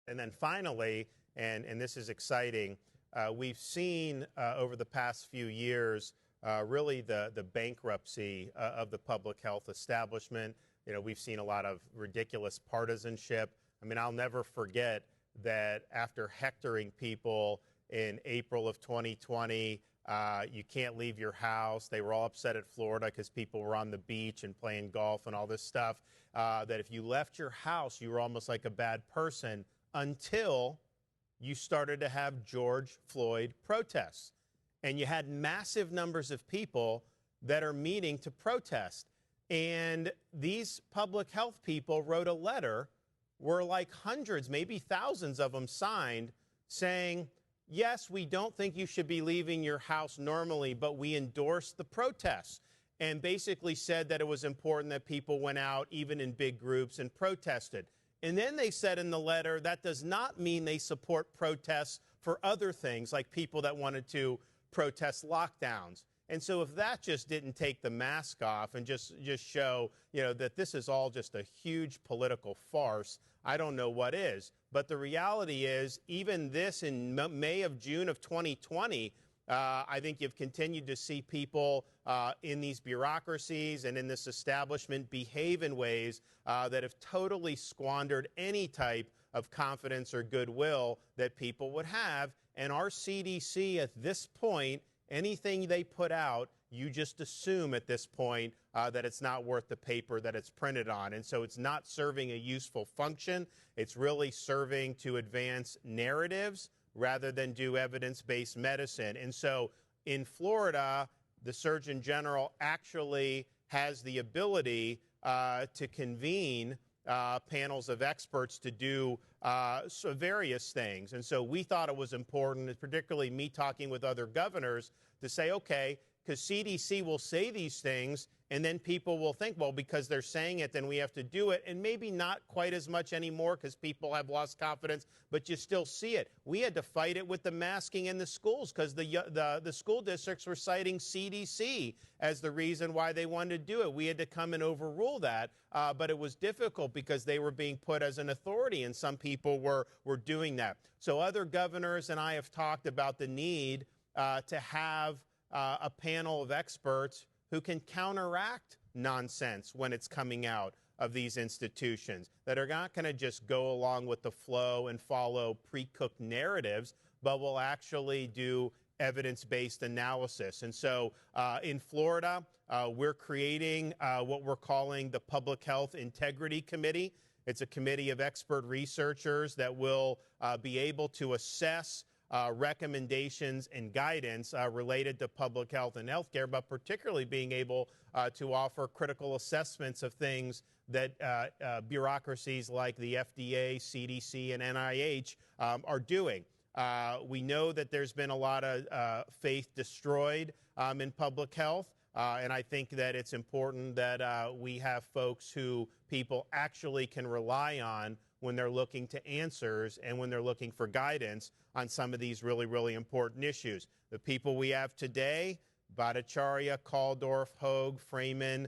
And then finally, and this is exciting, we've seen over the past few years really the bankruptcy of the public health establishment. You know, we've seen a lot of ridiculous partisanship. I mean, I'll never forget that after hectoring people in April of 2020, you can't leave your house. They were all upset at Florida because people were on the beach and playing golf and all this stuff, that if you left your house, you were almost like a bad person until you started to have George Floyd protests. And you had massive numbers of people that are meeting to protest. And these public health people wrote a letter where like hundreds, maybe thousands of them signed saying, yes, we don't think you should be leaving your house normally, but we endorse the protests, and basically said that it was important that people went out, even in big groups, and protested. And then they said in the letter that does not mean they support protests for other things, like people that wanted to protest lockdowns. And so if that just didn't take the mask off and just show, you know, that this is all just a huge political farce, I don't know what is. But the reality is, even this in May of June of 2020, I think you've continued to see people in these bureaucracies and in this establishment behave in ways that have totally squandered any type of confidence or goodwill that people would have. And our CDC at this point, anything they put out, you just assume at this point that it's not worth the paper that it's printed on. And so it's not serving a useful function. It's really serving to advance narratives rather than do evidence-based medicine. And so in Florida, the Surgeon General actually has the ability to convene panels of experts to do various things. And so we thought it was important, particularly me talking with other governors, to say, okay, because CDC will say these things, and then people will think, well, because they're saying it, then we have to do it. And maybe not quite as much anymore because people have lost confidence, but you still see it. We had to fight it with the masking in the schools because the school districts were citing CDC as the reason why they wanted to do it. We had to come and overrule that, but it was difficult because they were being put as an authority, and some people were doing that. So other governors and I have talked about the need to have a panel of experts who can counteract nonsense when it's coming out of these institutions, that are not going to just go along with the flow and follow pre-cooked narratives, but will actually do evidence-based analysis. And so in Florida, we're creating what we're calling the Public Health Integrity Committee. It's a committee of expert researchers that will be able to assess recommendations and guidance related to public health and healthcare, but particularly being able to offer critical assessments of things that bureaucracies like the FDA, CDC, and NIH are doing. We know that there's been a lot of faith destroyed in public health, and I think that it's important that we have folks who people actually can rely on when they're looking to answers and when they're looking for guidance on some of these really, really important issues. The people we have today, Bhattacharya, Kaldorf, Hogue, Freeman,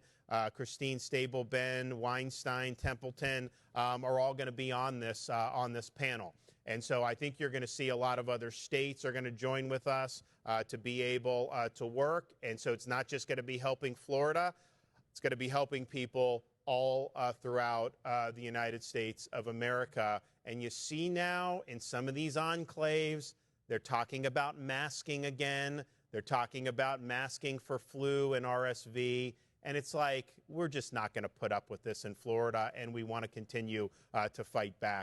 Christine Stable-Ben, Weinstein, Templeton, are all going to be on this panel. And so I think you're going to see a lot of other states are going to join with us to be able to work. And so it's not just going to be helping Florida. It's going to be helping people all throughout the United States of America. And you see now in some of these enclaves, they're talking about masking again. They're talking about masking for flu and RSV. And it's like, we're just not going to put up with this in Florida, and we want to continue to fight back.